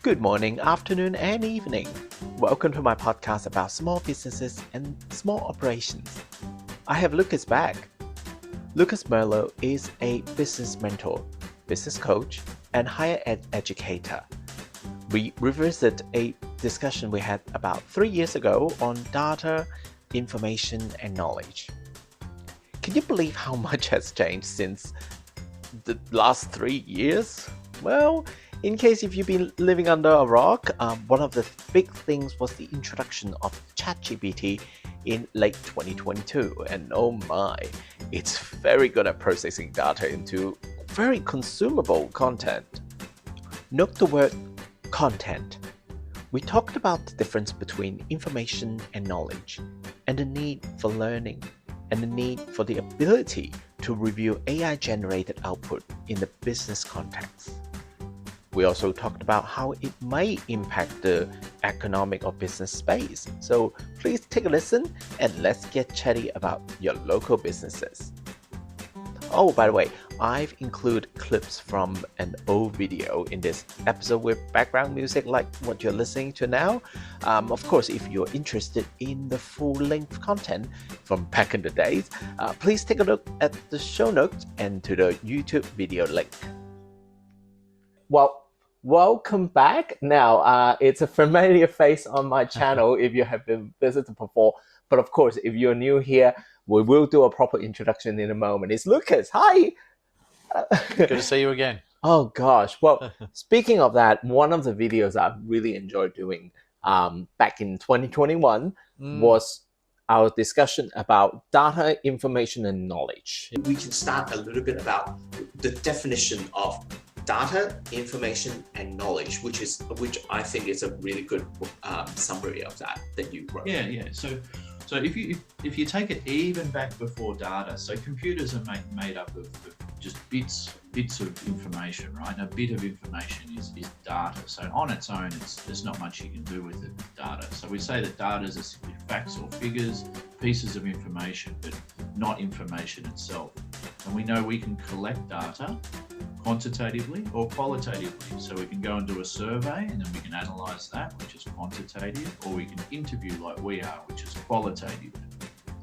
Good morning, afternoon, and evening. Welcome to my podcast about small businesses and small operations. I have Lucas back. Lucas Merlo is a business mentor, business coach, and higher ed educator. We revisit a discussion we had about 3 years ago on data, information, and knowledge. Can you believe how much has changed since the last 3 years? Well, in case if you've been living under a rock, one of the big things was the introduction of ChatGPT in late 2022. And oh my, it's very good at processing data into very consumable content. Note the word content. We talked about the difference between information and knowledge, and the need for learning, and the need for the ability to review AI-generated output in the business context. We also talked about how it may impact the economic or business space. So please take a listen and let's get chatty about your local businesses. Oh, by the way, I've included clips from an old video in this episode with background music like what you're listening to now. Of course, if you're interested in the full-length content from back in the days, please take a look at the show notes and to the YouTube video link. Well, welcome back. Now, it's a familiar face on my channel if you have been visited before. But of course, if you're new here, we will do a proper introduction in a moment. It's Lucas. Hi. Good to see you again. Oh gosh. Well, speaking of that, one of the videos I really enjoyed doing back in 2021 was our discussion about data, information, and knowledge. We can start a little bit about the definition of data, information, and knowledge, which I think is a really good summary of that you wrote. Yeah. So if you take it even back before data, so computers are made up of just bits of information, right? A bit of information is data. So on its own, there's not much you can do with it, data. So we say that data is simply facts or figures, pieces of information, but not information itself. And we know we can collect data quantitatively or qualitatively. So we can go and do a survey and then we can analyze that, which is quantitative, or we can interview like we are, which is qualitative.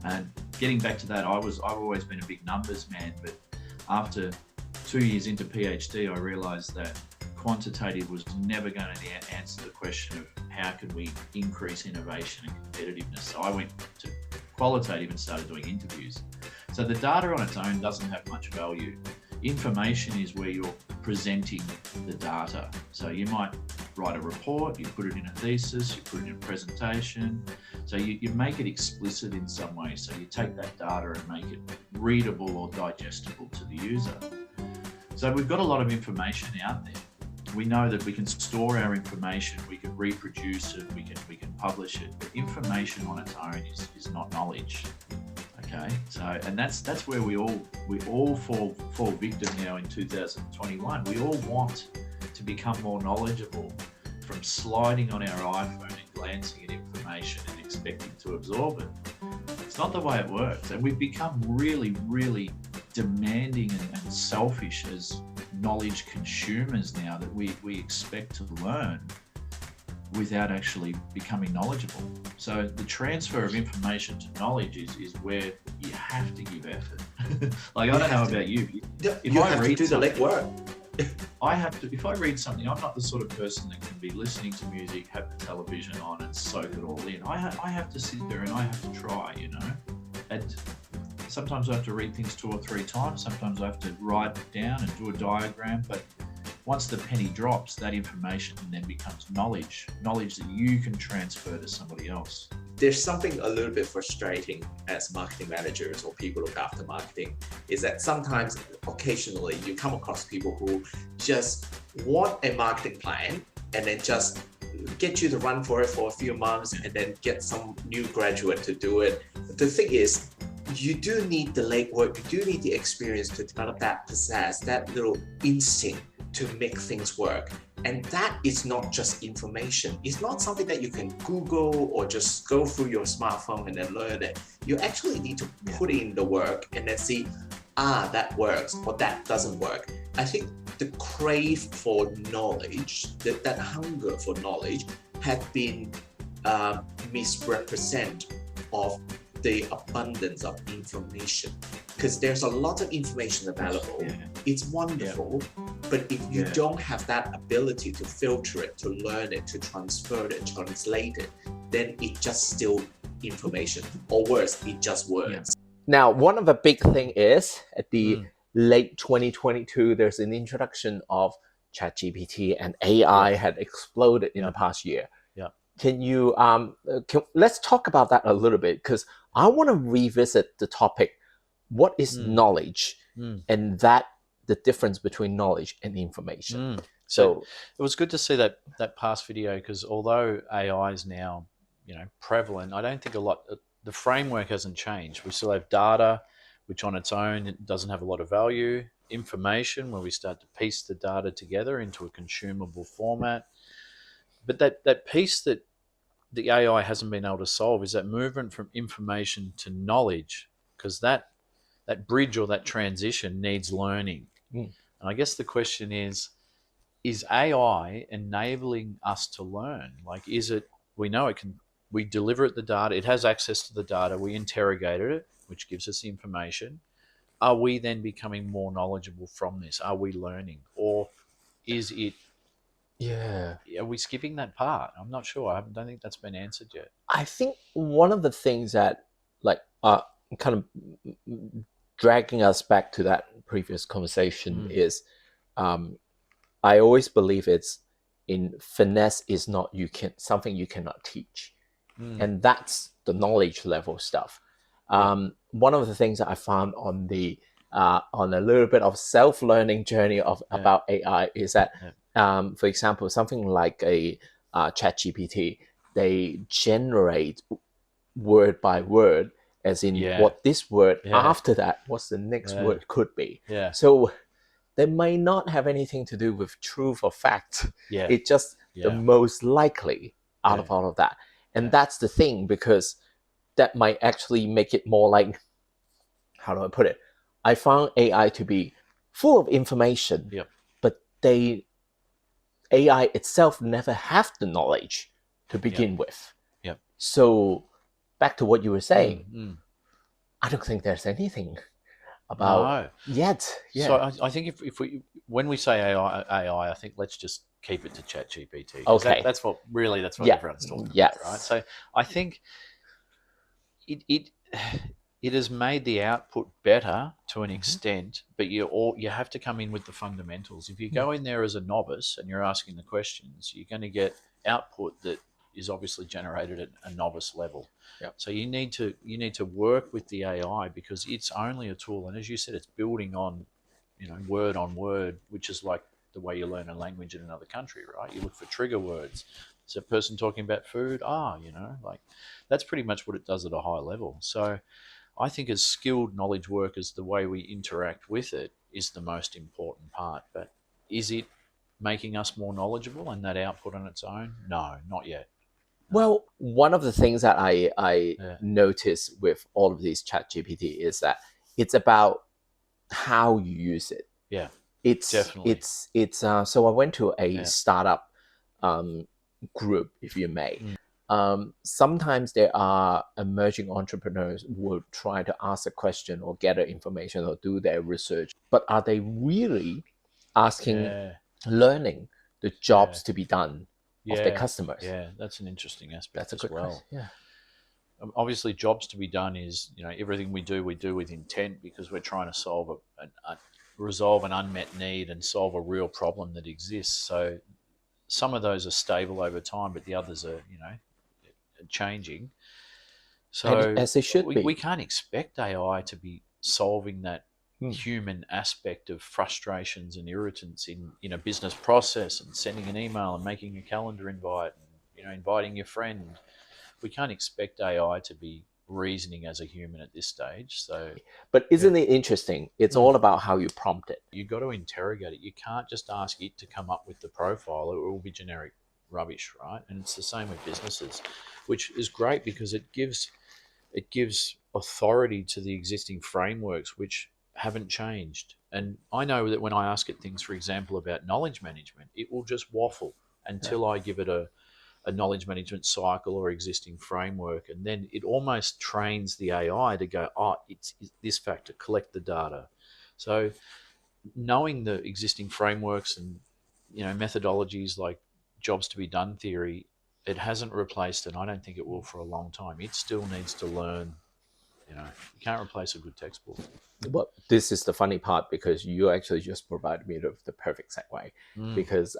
And getting back to that, I've always been a big numbers man, but after 2 years into PhD, I realized that quantitative was never going to answer the question of how can we increase innovation and competitiveness. So I went to qualitative and started doing interviews. So the data on its own doesn't have much value. Information is where you're presenting the data. So you might write a report, you put it in a thesis, you put it in a presentation. So you make it explicit in some way. So you take that data and make it readable or digestible to the user. So we've got a lot of information out there. We know that we can store our information, we can reproduce it, we can publish it. But information on its own is not knowledge. Okay, so and that's where we all fall victim now in 2021. We all want to become more knowledgeable from sliding on our iPhone and glancing at information and expecting to absorb it. It's not the way it works, and we've become really, really demanding and selfish as knowledge consumers now that we expect to learn without actually becoming knowledgeable. So the transfer of information to knowledge is where you have to give effort. Like, I don't know about you. If I read the legwork. If I read something, I'm not the sort of person that can be listening to music, have the television on and soak it all in. I have to sit there and I have to try, And sometimes I have to read things 2 or 3 times. Sometimes I have to write it down and do a diagram. But once the penny drops, that information then becomes knowledge that you can transfer to somebody else. There's something a little bit frustrating as marketing managers or people look after marketing, is that sometimes, occasionally, you come across people who just want a marketing plan and then just get you to run for it for a few months and then get some new graduate to do it. The thing is, you do need the legwork, you do need the experience to develop that pizzazz, that little instinct to make things work. And that is not just information. It's not something that you can Google or just go through your smartphone and then learn it. You actually need to put in the work and then see, that works or that doesn't work. I think the crave for knowledge, that hunger for knowledge, had been misrepresented of the abundance of information, because there's a lot of information available. Yeah. It's wonderful, but if you Yeah. don't have that ability to filter it, to learn it, to transfer it, translate it, then it just still information, or worse, it just words. Now, one of the big thing is at the late 2022, there's an introduction of ChatGPT, and AI had exploded in the past year. Yeah. Can you let's talk about that a little bit, because I want to revisit the topic. What is knowledge, and the difference between knowledge and information. So it was good to see that past video, because although AI is now, prevalent, I don't think the framework hasn't changed. We still have data, which on its own it doesn't have a lot of value. Information, where we start to piece the data together into a consumable format. But that piece that the AI hasn't been able to solve is that movement from information to knowledge, because that bridge or that transition needs learning. And I guess the question is AI enabling us to learn? Like, is it, we know it can, we deliver it the data, it has access to the data, we interrogated it, which gives us the information. Are we then becoming more knowledgeable from this? Are we learning? Or is it, are we skipping that part? I'm not sure. I don't think that's been answered yet. I think one of the things that kind of dragging us back to that previous conversation is I always believe it's in finesse is not something you cannot teach. And that's the knowledge level stuff. One of the things that I found on a little bit of self-learning journey about AI is that for example, something like a ChatGPT, they generate word by word, as in what this word after that, what's the next word could be. So they may not have anything to do with truth or fact. It's just the most likely out of all of that. And that's the thing, because that might actually make it more like, how do I put it? I found AI to be full of information, but AI itself never have the knowledge to begin with. So back to what you were saying, I don't think there's anything about yet. So I think when we say AI, I think let's just keep it to ChatGPT. Okay. That's what everyone's talking about, right? So I think it has made the output better to an extent, but you have to come in with the fundamentals. If you go in there as a novice and you're asking the questions, you're going to get output that is obviously generated at a novice level. So you need to work with the AI, because it's only a tool, and as you said, it's building on, word on word, which is like the way you learn a language in another country, right? You look for trigger words. Is a person talking about food? Like that's pretty much what it does at a high level. So I think as skilled knowledge workers, the way we interact with it is the most important part. But is it making us more knowledgeable, and that output on its own? No, not yet. Well, one of the things that I notice with all of these ChatGPT is that it's about how you use it. It's definitely so I went to a startup group, if you may. Sometimes there are emerging entrepreneurs who will try to ask a question or gather information or do their research, but are they really asking, learning the jobs to be done of their customers? That's an interesting aspect. That's a good question. Obviously, jobs to be done is, everything we do with intent, because we're trying to resolve an unmet need and solve a real problem that exists. So some of those are stable over time, but the others are, changing. So and as they should be. We can't expect AI to be solving that human aspect of frustrations and irritants in a business process, and sending an email and making a calendar invite, and inviting your friend. We can't expect AI to be reasoning as a human at this stage. So, but isn't it interesting? It's all about how you prompt it. You got to interrogate it. You can't just ask it to come up with the profile. It will be generic rubbish, right? And it's the same with businesses, which is great because it gives authority to the existing frameworks, which haven't changed. And I know that when I ask it things, for example, about knowledge management, it will just waffle until I give it a knowledge management cycle or existing framework, and then it almost trains the AI to go, oh, it's this factor, collect the data. So knowing the existing frameworks and methodologies like jobs to be done theory, it hasn't replaced, and I don't think it will for a long time. It still needs to learn. You can't replace a good textbook. Well, this is the funny part, because you actually just provided me with the perfect segue. Because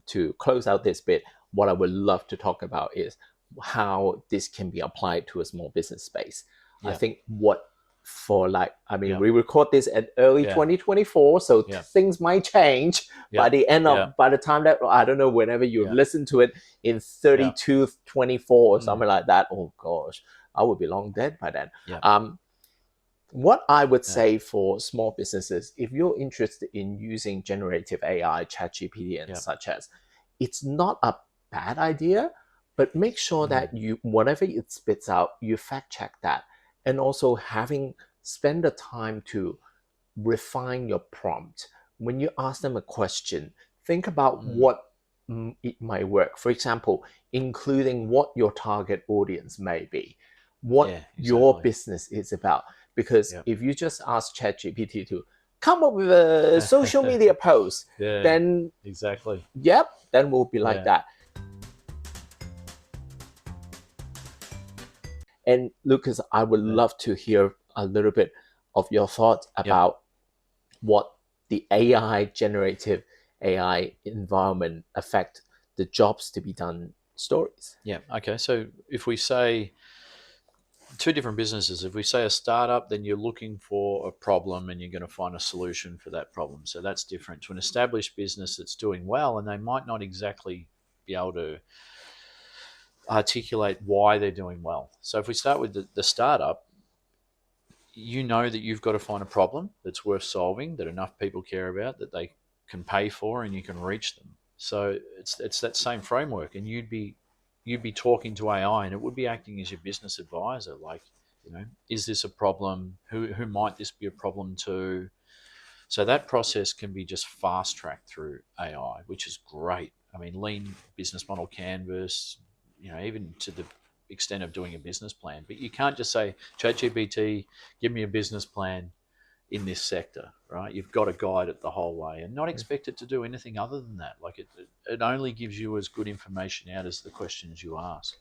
to close out this bit, what I would love to talk about is how this can be applied to a small business space. I think we record this at early 2024, so things might change by the end of, by the time that, I don't know, whenever you listen to it in 3224 or something like that. Oh gosh, I would be long dead by then. What I would say for small businesses, if you're interested in using generative AI, ChatGPT and such as, it's not a bad idea, but make sure that you, whatever it spits out, you fact check that. And also spend the time to refine your prompt. When you ask them a question, think about what it might work. For example, including what your target audience may be, what your business is about. Because if you just ask ChatGPT to come up with a social media post, then then we'll be like that. And Lucas, I would love to hear a little bit of your thoughts about what the generative AI environment affect the jobs to be done stories. Okay. So if we say two different businesses, if we say a startup, then you're looking for a problem and you're going to find a solution for that problem. So that's different to an established business that's doing well, and they might not exactly be able to articulate why they're doing well. So if we start with the startup, you know that you've got to find a problem that's worth solving, that enough people care about, that they can pay for, and you can reach them. So it's that same framework, and you'd be talking to AI, and it would be acting as your business advisor. Like, is this a problem? Who might this be a problem to? So that process can be just fast tracked through AI, which is great. I mean, lean business model canvas, even to the extent of doing a business plan. But you can't just say, ChatGPT, give me a business plan in this sector, right? You've got to guide it the whole way and not expect it to do anything other than that. Like it only gives you as good information out as the questions you ask.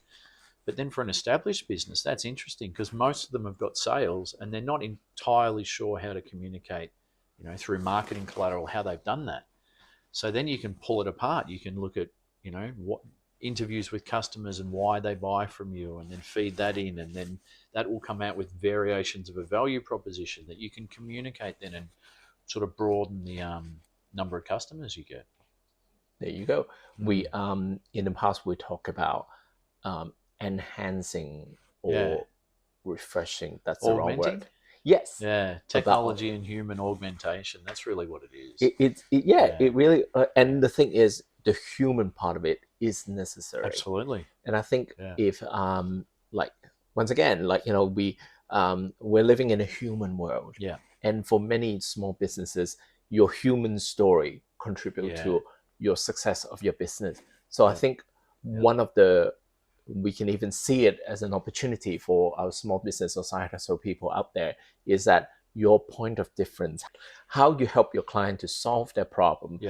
But then for an established business, that's interesting, because most of them have got sales and they're not entirely sure how to communicate, through marketing collateral, how they've done that. So then you can pull it apart. You can look at, what interviews with customers and why they buy from you, and then feed that in, and then that will come out with variations of a value proposition that you can communicate then, and sort of broaden the number of customers you get. There you go. We in the past we talk about enhancing or refreshing. That's the wrong word. Yes. Yeah, technology and human augmentation. That's really what it is. It really. And the thing is, the human part of it is necessary. Absolutely. And I think if once again, we're living in a human world. Yeah. And for many small businesses, your human story contribute to your success of your business. So I think one of we can even see it as an opportunity for our small business or side hustle people out there, is that your point of difference, how you help your client to solve their problem,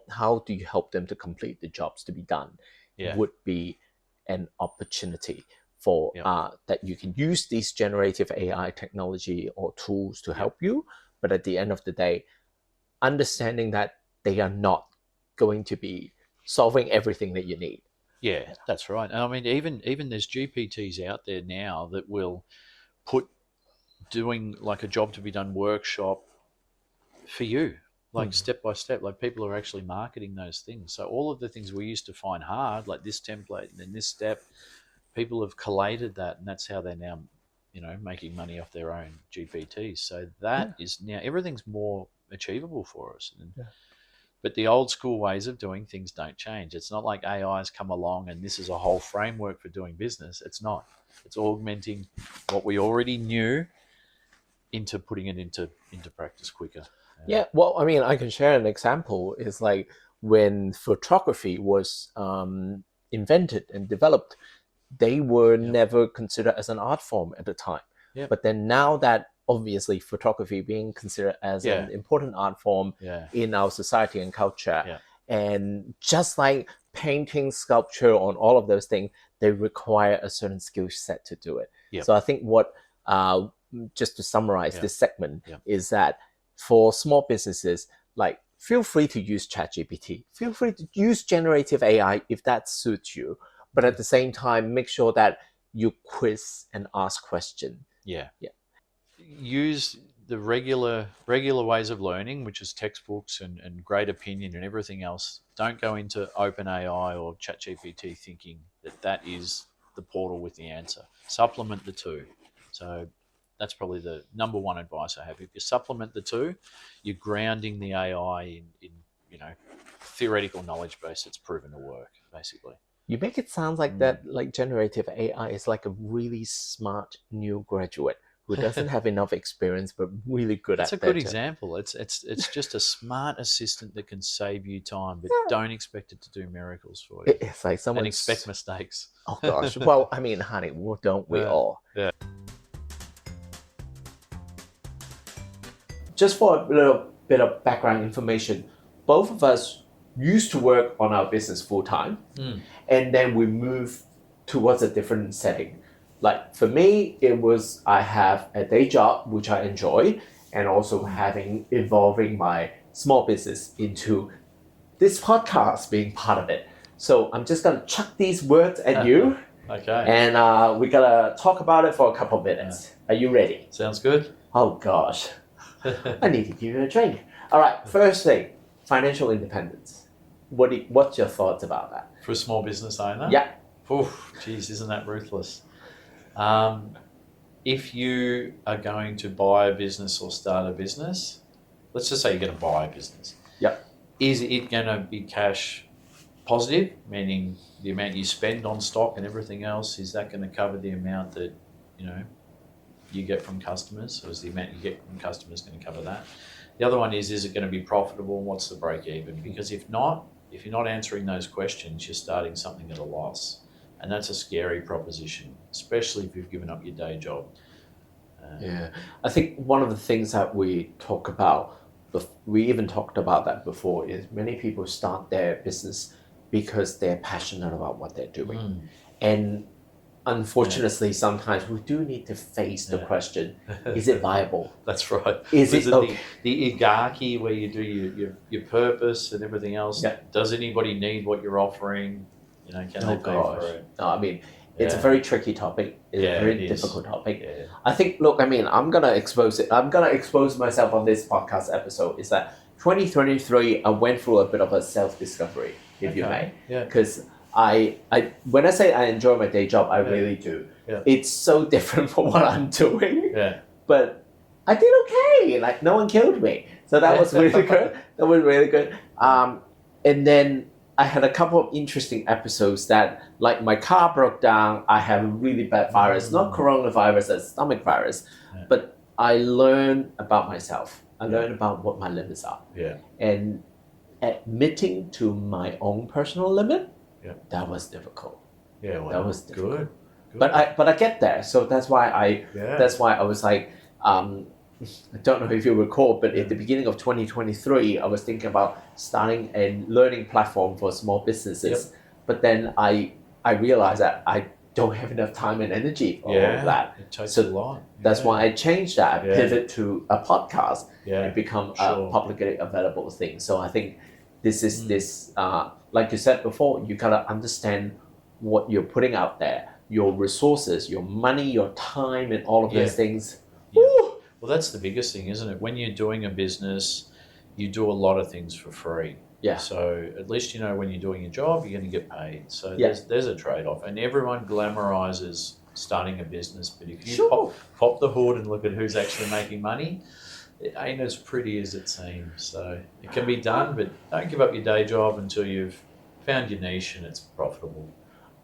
how do you help them to complete the jobs to be done, would be an opportunity for that you can use these generative AI technology or tools to help you. But at the end of the day, understanding that they are not going to be solving everything that you need. Yeah, that's right. And I mean, even there's GPTs out there now that will put doing like a job to be done workshop for you, like step by step. Like, people are actually marketing those things. So all of the things we used to find hard, like this template and then this step, people have collated that, and that's how they're now, making money off their own GPTs. So that is now, everything's more achievable for us. But the old school ways of doing things don't change. It's not like AI has come along and this is a whole framework for doing business. It's not. It's augmenting what we already knew into putting it into practice quicker. Yeah, well, I mean, I can share an example. It's like when photography was invented and developed, they were never considered as an art form at the time. Yep. But then now that obviously photography being considered as an important art form in our society and culture, and just like painting, sculpture, on all of those things, they require a certain skill set to do it. Yep. So I think what, just to summarize this segment, is that for small businesses, like, feel free to use ChatGPT. Feel free to use generative AI if that suits you. But at the same time, make sure that you quiz and ask questions. Yeah. Use the regular ways of learning, which is textbooks and great opinion and everything else. Don't go into OpenAI or ChatGPT thinking that is the portal with the answer. Supplement the two. So that's probably the number one advice I have. If you supplement the two, you're grounding the AI in theoretical knowledge base that's proven to work, basically. You make it sound like that, like generative AI is like a really smart new graduate who doesn't have enough experience but really good at it. That's a good example. It's just a smart assistant that can save you time, but don't expect it to do miracles for you. It's like someone... And expect mistakes. Oh gosh. Well, I mean, honey, don't we all? Yeah. Just for a little bit of background information, both of us used to work on our business full-time, and then we moved towards a different setting. Like for me, it was I have a day job which I enjoy, and also evolving my small business into this podcast being part of it. So I'm just gonna chuck these words at you. Okay. And we're gonna talk about it for a couple of minutes. Are you ready? Sounds good. Oh gosh, I need to give you a drink. All right. First thing, financial independence. What's your thoughts about that? For a small business owner? Yeah. Oof, geez, isn't that ruthless? If you are going to buy a business or start a business, let's just say you're going to buy a business. Yep. Is it going to be cash positive, meaning the amount you spend on stock and everything else, is that going to cover the amount that, you get from customers? Or is the amount you get from customers going to cover that? The other one is it going to be profitable, and what's the break even? Because if you're not answering those questions, you're starting something at a loss. And that's a scary proposition, especially if you've given up your day job. I think one of the things that we talk about, we even talked about that before, is many people start their business because they're passionate about what they're doing. And unfortunately, sometimes we do need to face the question, is it viable? That's right. Is it okay? The igarki where you do your purpose and everything else, does anybody need what you're offering? Can they pay for it? No, I mean, it's a very tricky topic. It's a very difficult topic. Yeah. I think, look, I mean, I'm going to expose it. I'm going to expose myself on this podcast episode. Is that 2023, I went through a bit of a self-discovery, if you may. Yeah. Because I when I say I enjoy my day job, I really do. Yeah. It's so different from what I'm doing. Yeah. But I did okay. Like, no one killed me. So that was really good. That was really good. And then I had a couple of interesting episodes that, like, my car broke down. I have a really bad virus, not coronavirus, a stomach virus. Yeah. But I learned about myself. I learned about what my limits are. Yeah. And admitting to my own personal limit, that was difficult. Yeah, well, that was difficult. Good. But I get there. So that's why I was like, I don't know if you recall, but at the beginning of 2023, I was thinking about starting a learning platform for small businesses. Yep. But then I realized that I don't have enough time and energy for all of that. It takes a lot. That's why I changed that, pivot to a podcast and become a publicly available thing. So I think this is this, like you said before, you gotta understand what you're putting out there, your resources, your money, your time, and all of those things. Yeah. Well, that's the biggest thing, isn't it? When you're doing a business, you do a lot of things for free. Yeah. So at least when you're doing your job, you're going to get paid. So there's a trade-off. And everyone glamorizes starting a business, but if you pop the hood and look at who's actually making money, it ain't as pretty as it seems. So it can be done, but don't give up your day job until you've found your niche and it's profitable.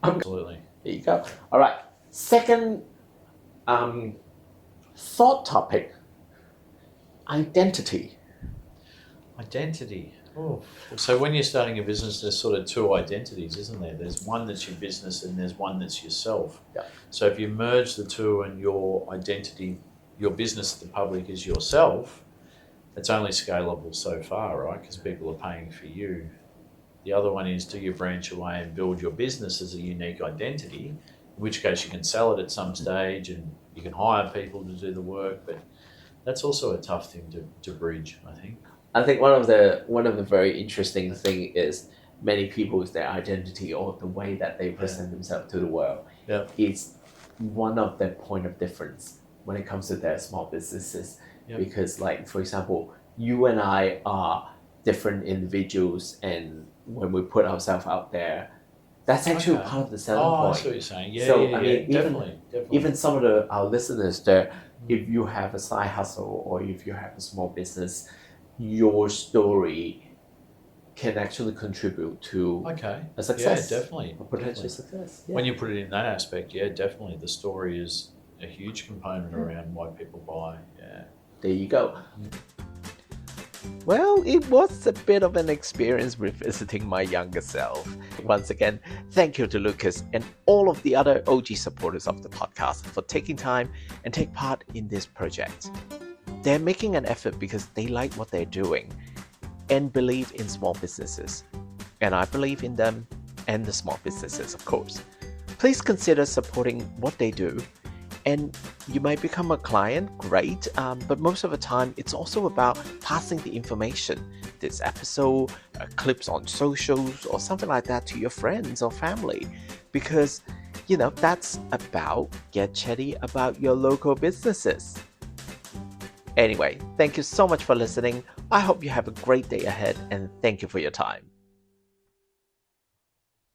Absolutely. There you go. All right. Second thought topic Identity. Identity. Oh, so when you're starting a business, there's sort of two identities, isn't there? There's one that's your business and there's one that's yourself. Yeah. So if you merge the two and your identity, your business to the public is yourself, it's only scalable so far, right? Because people are paying for you. The other one is, do you branch away and build your business as a unique identity, in which case you can sell it at some stage and you can hire people to do the work, but that's also a tough thing to bridge, I think. I think one of the very interesting thing is many people's their identity or the way that they present themselves to the world is one of their point of difference when it comes to their small businesses. Because like, for example, you and I are different individuals, and when we put ourselves out there, that's actually part of the selling point. That's what you're saying. Yeah, so, yeah, I mean, definitely. Even some of our listeners there, if you have a side hustle or if you have a small business, your story can actually contribute to a success. Yeah, definitely. A potential success. Yeah. When you put it in that aspect, yeah, definitely. The story is a huge component around why people buy. Yeah. There you go. Well, it was a bit of an experience revisiting my younger self. Once again, thank you to Lucas and all of the other OG supporters of the podcast for taking time and take part in this project. They're making an effort because they like what they're doing and believe in small businesses. And I believe in them and the small businesses, of course. Please consider supporting what they do. And you might become a client, great, but most of the time it's also about passing the information, this episode, clips on socials or something like that to your friends or family, because, that's about get chatty about your local businesses. Anyway, thank you so much for listening. I hope you have a great day ahead, and thank you for your time.